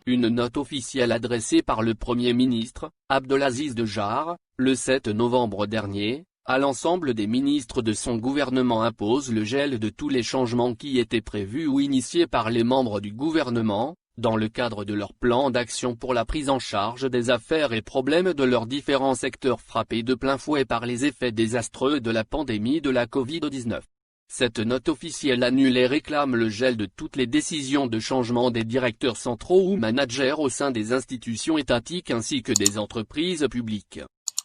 Une note officielle adressée par le Premier ministre, Abdelaziz Djara, le 7 novembre dernier, à l'ensemble des ministres de son gouvernement impose le gel de tous les changements qui étaient prévus ou initiés par les membres du gouvernement, dans le cadre de leur plan d'action pour la prise en charge des affaires et problèmes de leurs différents secteurs frappés de plein fouet par les effets désastreux de la pandémie de la Covid-19. Cette note officielle annule et réclame le gel de toutes les décisions de changement des directeurs centraux ou managers au sein des institutions étatiques ainsi que des entreprises publiques.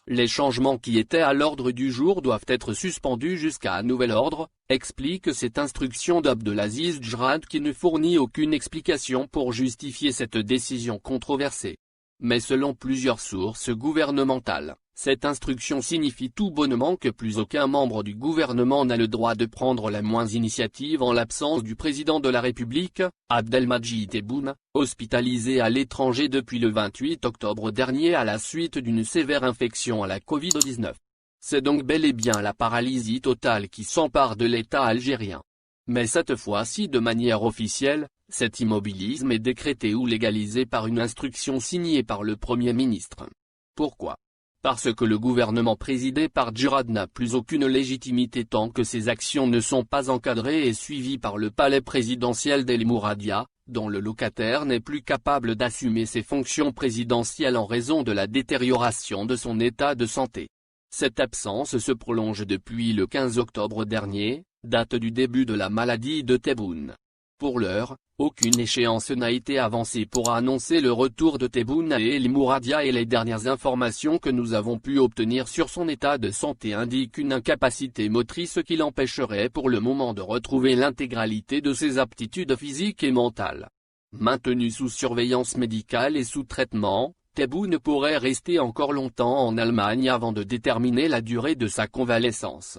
Les changements qui étaient à l'ordre du jour doivent être suspendus jusqu'à un nouvel ordre, explique cette instruction d'Abdelaziz Djara qui ne fournit aucune explication pour justifier cette décision controversée. Mais selon plusieurs sources gouvernementales, cette instruction signifie tout bonnement que plus aucun membre du gouvernement n'a le droit de prendre la moindre initiative en l'absence du président de la République, Abdelmadjid Tebboune, hospitalisé à l'étranger depuis le 28 octobre dernier à la suite d'une sévère infection à la Covid-19. C'est donc bel et bien la paralysie totale qui s'empare de l'État algérien. Mais cette fois-ci de manière officielle, cet immobilisme est décrété ou légalisé par une instruction signée par le Premier ministre. Pourquoi ? Parce que le gouvernement présidé par Djara n'a plus aucune légitimité tant que ses actions ne sont pas encadrées et suivies par le palais présidentiel d'El Mouradia, dont le locataire n'est plus capable d'assumer ses fonctions présidentielles en raison de la détérioration de son état de santé. Cette absence se prolonge depuis le 15 octobre dernier, date du début de la maladie de Tebboune. Pour l'heure, aucune échéance n'a été avancée pour annoncer le retour de Tebboune à El Mouradia et les dernières informations que nous avons pu obtenir sur son état de santé indiquent une incapacité motrice qui l'empêcherait pour le moment de retrouver l'intégralité de ses aptitudes physiques et mentales. Maintenu sous surveillance médicale et sous traitement, Tebboune pourrait rester encore longtemps en Allemagne avant de déterminer la durée de sa convalescence.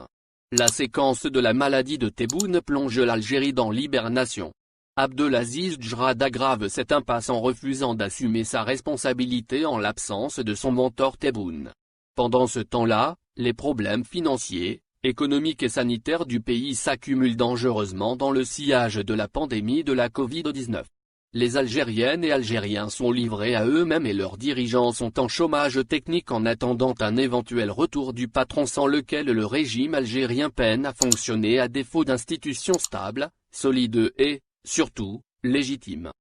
La séquence de la maladie de Tebboune plonge l'Algérie dans l'hibernation. Abdelaziz Djara aggrave cette impasse en refusant d'assumer sa responsabilité en l'absence de son mentor Tebboune. Pendant ce temps-là, les problèmes financiers, économiques et sanitaires du pays s'accumulent dangereusement dans le sillage de la pandémie de la Covid-19. Les Algériennes et Algériens sont livrés à eux-mêmes et leurs dirigeants sont en chômage technique en attendant un éventuel retour du patron sans lequel le régime algérien peine à fonctionner à défaut d'institutions stables, solides et, surtout, légitimes.